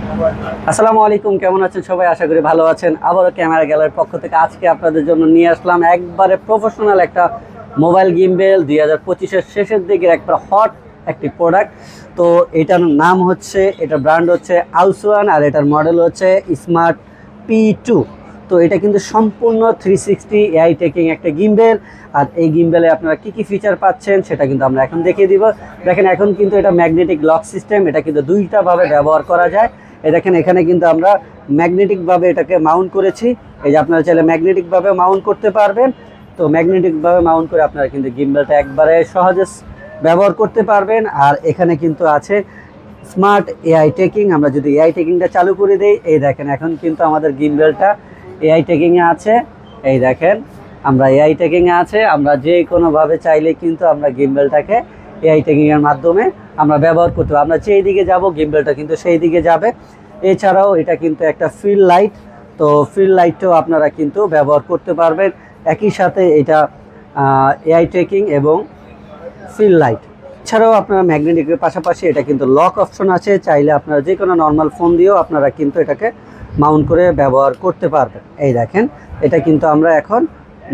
আসসালামু আলাইকুম, কেমন আছেন সবাই? আশা করি ভালো আছেন। আবারও ক্যামেরা গ্যালারির পক্ষ থেকে আজকে আপনাদের জন্য নিয়ে আসলাম একবারে প্রফেশনাল একটা মোবাইল গিম্বেল। 2025-এর শেষের দিকের একটা হট একটি প্রোডাক্ট। তো এটার নাম হচ্ছে, এটার ব্র্যান্ড হচ্ছে আউসওয়ান, আর এটার মডেল হচ্ছে স্মার্ট P2। তো এটা কিন্তু সম্পূর্ণ 360 এআই টেকিং একটা গিম্বেল। আর এই গিম্বেলে আপনারা কি কি ফিচার পাচ্ছেন সেটা কিন্তু আমরা এখন দেখিয়ে দিব। দেখেন, এখন কিন্তু এটা ম্যাগনেটিক লক সিস্টেম, এটা কিন্তু দুইটাভাবে ব্যবহার করা যায়। এই দেখেন, এখানে কিন্তু আমরা ম্যাগনেটিকভাবে এটাকে মাউন্ট করেছি। এই যে আপনারা চাইলে ম্যাগনেটিকভাবে মাউন্ট করতে পারবেন। তো ম্যাগনেটিকভাবে মাউন্ট করে আপনারা কিন্তু গিম্বেলটা একবারে সহজে ব্যবহার করতে পারবেন। আর এখানে কিন্তু আছে স্মার্ট এআই টেকিং। আমরা যদি এআই টেকিংটা চালু করে দিই, এই দেখেন এখন কিন্তু আমাদের গিম্বেলটা এআই টেকিংয়ে আছে। এই দেখেন, আমরা এআই টেকিংয়ে আছে। আমরা যে কোনোভাবে চাইলে কিন্তু আমরা গিম্বেলটাকে এআই টেকিংয়ের মাধ্যমে আমরা ব্যবহার করতে পারবো। আমরা যেই দিকে যাব গিম্বেলটা কিন্তু সেই দিকে যাবে। এছাড়াও এটা কিন্তু একটা ফিল্ড লাইট, তো ফিল্ড লাইটটাও আপনারা কিন্তু ব্যবহার করতে পারবেন। একই সাথে এটা এআই টেকিং এবং ফিল্ড লাইট। এছাড়াও আপনারা ম্যাগনেটিকের পাশাপাশি এটা কিন্তু লক অপশন আছে, চাইলে আপনারা যে কোনো নর্মাল ফোন দিয়েও আপনারা কিন্তু এটাকে মাউন্ট করে ব্যবহার করতে পারবেন। এই দেখেন, এটা কিন্তু আমরা এখন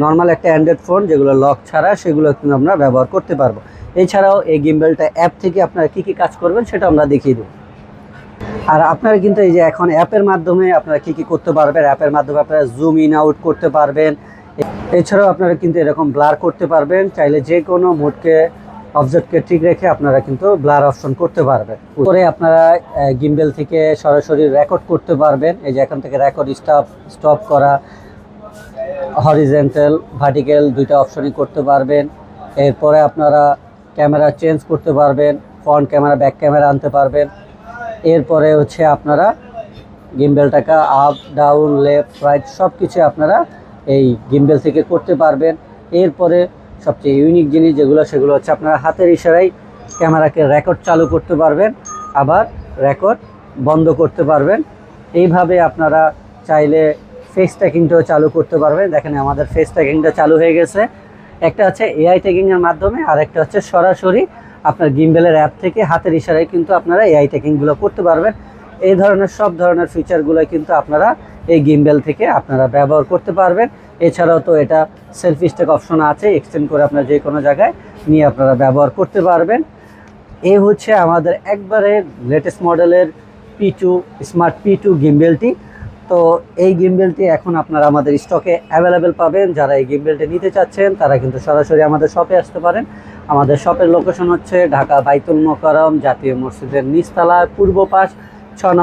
নর্মাল একটা অ্যান্ড্রয়েড ফোন যেগুলো লক ছাড়া, সেগুলো কিন্তু আমরা ব্যবহার করতে পারবো। এছাড়াও এই গিম্বেলটা অ্যাপ থেকে আপনারা কী কী কাজ করবেন সেটা আমরা দেখিয়ে দেব। আর আপনারা কিন্তু এই যে এখন অ্যাপের মাধ্যমে আপনারা কী কী করতে পারবেন, অ্যাপের মাধ্যমে আপনারা জুম ইন আউট করতে পারবেন। এছাড়াও আপনারা কিন্তু এরকম ব্লার করতে পারবেন, চাইলে যে কোনো মোডকে অবজেক্টকে ঠিক রেখে আপনারা কিন্তু ব্লার অপশন করতে পারবেন। পরে আপনারা গিম্বেল থেকে সরাসরি রেকর্ড করতে পারবেন। এই যে এখান থেকে রেকর্ড স্টপ করা, হরিজেন্টাল ভার্টিক্যাল দুইটা অপশনই করতে পারবেন। এরপরে আপনারা ক্যামেরা চেঞ্জ করতে পারবেন, ফ্রন্ট ক্যামেরা ব্যাক ক্যামেরা আনতে পারবেন। এরপরে হচ্ছে আপনারা গিম্বেলটাকে আপ ডাউন লেফট রাইট সব কিছু আপনারা এই গিম্বেল থেকে করতে পারবেন। এরপরে সবচেয়ে ইউনিক জিনিস যেগুলো, সেগুলো হচ্ছে আপনারা হাতের ইশারায় ক্যামেরাকে রেকর্ড চালু করতে পারবেন, আবার রেকর্ড বন্ধ করতে পারবেন। এইভাবে আপনারা চাইলে ফেস ট্র্যাকিংটাও চালু করতে পারবেন। দেখেন, আমাদের ফেস ট্র্যাকিংটা চালু হয়ে গেছে। একটা হচ্ছে এআই ট্র্যাকিংয়ের মাধ্যমে, আর একটা হচ্ছে সরাসরি আপনার গিম্বেলের অ্যাপ থেকে হাতের ইশারায় কিন্তু আপনারা এআই ট্র্যাকিংগুলো করতে পারবেন। এই ধরনের সব ধরনের ফিচারগুলো কিন্তু আপনারা এই গিম্বেল থেকে আপনারা ব্যবহার করতে পারবেন। এছাড়াও তো এটা সেলফি স্টিক অপশন আছে, এক্সটেন্ড করে আপনারা যে কোনো জায়গায় নিয়ে আপনারা ব্যবহার করতে পারবেন। এই হচ্ছে আমাদের একবারে লেটেস্ট মডেলের P2 স্মার্ট P2 গিম্বেলটি। তো এই গিম্বেলটি এখন আপনারা আমাদের স্টকে অ্যাভেলেবেল পাবেন। যারা এই গিম্বেলটি নিতে চাচ্ছেন তারা কিন্তু সরাসরি আমাদের শপে আসতে পারেন। আমাদের শপের লোকেশন হচ্ছে ঢাকা বাইতুল মোকাররম জাতীয় মসজিদের নিচতলায় পূর্ব পাশ 6 নম্বর